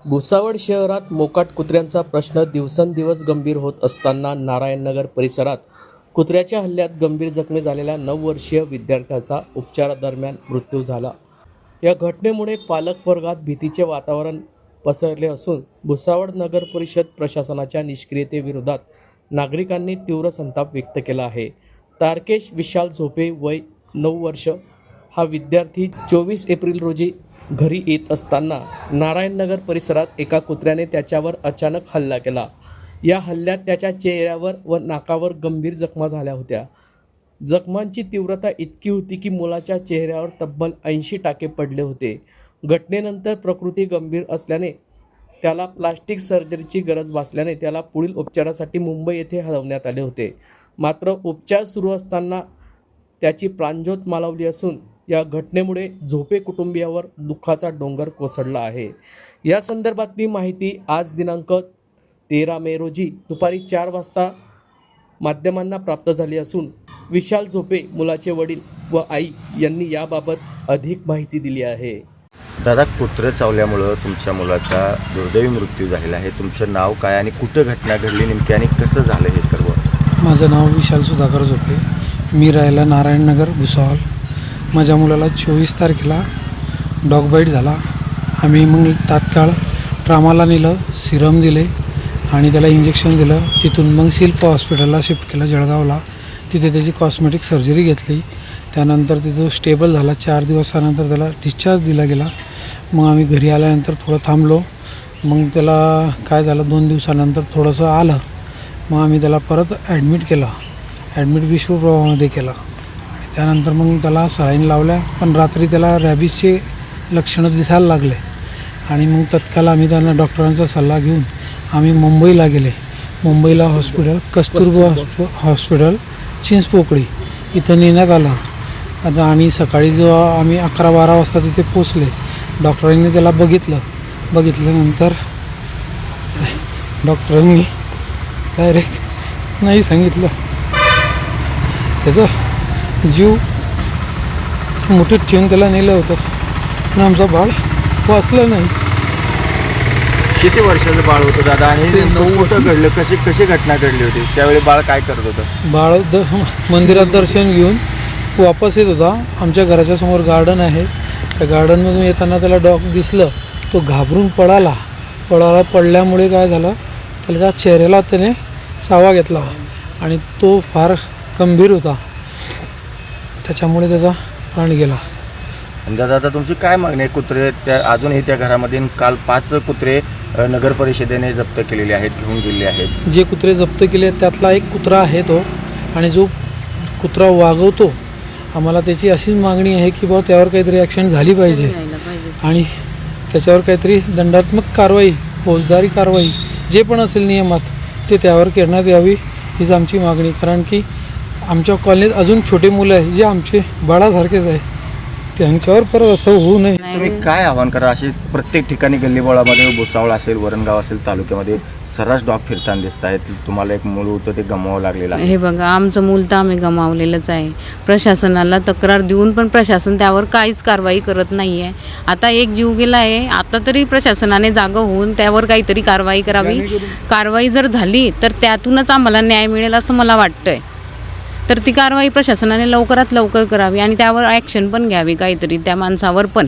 भुसावळ शहरात मोकाट कुत्र्यांचा प्रश्न दिवसेंदिवस गंभीर होत असताना नारायणनगर परिसरात कुत्र्याच्या हल्ल्यात गंभीर जखमी झालेल्या 9 वर्षीय विद्यार्थ्याचा उपचारादरम्यान मृत्यू झाला। या घटनेमुळे पालक वर्गात भीतीचे वातावरण पसरले असून भुसावळ नगर परिषद प्रशासनाच्या निष्क्रियतेविरोधात नागरिकांनी तीव्र संताप व्यक्त केला आहे। तारकेश विशाल झोपे वय 9 वर्ष हा विद्यार्थी 24 एप्रिल रोजी घरी येत असताना नारायणनगर परिसरात एका कुत्र्याने त्याच्यावर अचानक हल्ला केला। या हल्ल्यात त्याच्या चेहऱ्यावर व नाकावर गंभीर जखमा झाल्या होत्या। जखमांची तीव्रता इतकी होती की मुलाच्या चेहऱ्यावर तब्बल 80 टाके पडले होते। घटनेनंतर प्रकृती गंभीर असल्याने त्याला प्लास्टिक सर्जरीची गरज भासल्याने त्याला पुढील उपचारासाठी मुंबई येथे हलवण्यात आले होते। मात्र उपचार सुरू असताना त्याची प्राणज्योत मालवली असून या घटनेमुळे झोपे कुटुंबियावर दुःखाचा डोंगर कोसळला आहे। या संदर्भातली माहिती आज दिनांक 13 मे रोजी दुपारी 4 वाजता माध्यमांना प्राप्त झाली असून विशाल झोपे मुलाचे वडील व आई यांनी याबाबत अधिक माहिती दिली आहे। दादा, कुत्रे चावल्यामुळं तुमच्या मुलाचा दुर्दैवी मृत्यू झालेला आहे। तुमचं नाव काय आणि कुठं घटना घडली नेमकी आणि कसं झालं हे सर्व? माझं नाव विशाल सुधाकर झोपे, मी राहायला नारायणनगर भुसावळ। माझ्या मुलाला 24 तारखेला डॉग बाईट झाला। आम्ही मग तात्काळ ट्रामाला नेलं, सिरम दिले आणि त्याला इंजेक्शन दिलं। तिथून मग सिल्प हॉस्पिटलला शिफ्ट केलं जळगावला। तिथे त्याची कॉस्मेटिक सर्जरी घेतली। त्यानंतर तिथं स्टेबल झाला। 4 दिवसानंतर त्याला डिस्चार्ज दिला गेला। मग आम्ही घरी आल्यानंतर थोडं थांबलो। मग त्याला काय झालं, 2 दिवसानंतर थोडंसं आलं। मग आम्ही त्याला परत ॲडमिट केलं। ॲडमिट विश्वप्रभामध्ये केलं आणि त्यानंतर मग त्याला सलाईन लावल्या। पण रात्री त्याला रॅबिसचे लक्षणं दिसायला लागले आणि मग तत्काळ आम्ही त्यांना डॉक्टरांचा सल्ला घेऊन आम्ही मुंबईला गेले। मुंबईला हॉस्पिटल कस्तुरबा हॉस्पिटल चिंचपोकळी इथं नेण्यात आलं आता। आणि सकाळी जेव्हा आम्ही 11-12 वाजता तिथे पोचले, डॉक्टरांनी त्याला बघितल्यानंतर डॉक्टरांनी डायरेक्ट नाही सांगितलं। त्याचा जीव मुठीत ठेवून त्याला नेलं होतं पण आमचं बाळ वाचलं नाही। किती वर्षाचं बाळ होतं दादा आणि कुठं घडलं, कशी घटना घडली होती? त्यावेळी बाळ काय करत होतं? बाळ मंदिरात दर्शन घेऊन वापस येत होता। आमच्या घराच्या समोर गार्डन आहे, त्या गार्डनमधून येताना त्याला डॉग दिसलं। तो घाबरून पडल्यामुळे काय झालं, त्याच्या चेहऱ्याला त्याने चावा घेतला आणि तो फार गंभीर होता, त्याच्यामुळे त्याचा प्राण गेला। दादा, आता तुमची काय मागणी आहे? कुत्रे त्या अजूनही त्या घरामध्ये काल 5 कुत्रे नगर परिषदेने जप्त केलेले आहेत, घेऊन गेलेले आहेत। जे कुत्रे जप्त केले त्यातला एक कुत्रा आहे तो, आणि जो कुत्रा वागवतो आम्हाला त्याची अशीच मागणी आहे की बाबा त्यावर काहीतरी ॲक्शन झाली पाहिजे आणि त्याच्यावर काहीतरी दंडात्मक कारवाई, फौजदारी कारवाई जे पण असेल नियमात ते त्यावर करण्यात यावी हीच आमची मागणी। कारण की आमच्या कॉलनीत अजून छोटे मुलं आहे जे आमचे बाळासारखेच आहे, त्यांच्यावर परत असं होऊ नये। तुम्ही काय आव्हान करा? अशी प्रत्येक ठिकाणी गल्लीबोळामध्ये, भुसावळ असेल, वरणगाव असेल, तालुक्यामध्ये सर्रास डॉग फिरताना दिसत आहेत। तुम्हाला एक मूल होतं ते गमावं लागलेलं आहे। हे बघा, आमचं मूल तर आम्ही गमावलेलंच आहे। प्रशासनाला तक्रार देऊन पण प्रशासन त्यावर काहीच कारवाई करत नाही आहे। आता एक जीव गेला आहे, आता तरी प्रशासनाने जागं होऊन त्यावर काहीतरी कारवाई करावी। कारवाई जर झाली तर त्यातूनच आम्हाला न्याय मिळेल असं मला वाटतंय। तर ती कारवाई प्रशासनाने लवकरात लवकर करावी आणि त्यावर ॲक्शन पण घ्यावी काहीतरी त्या माणसावर पण।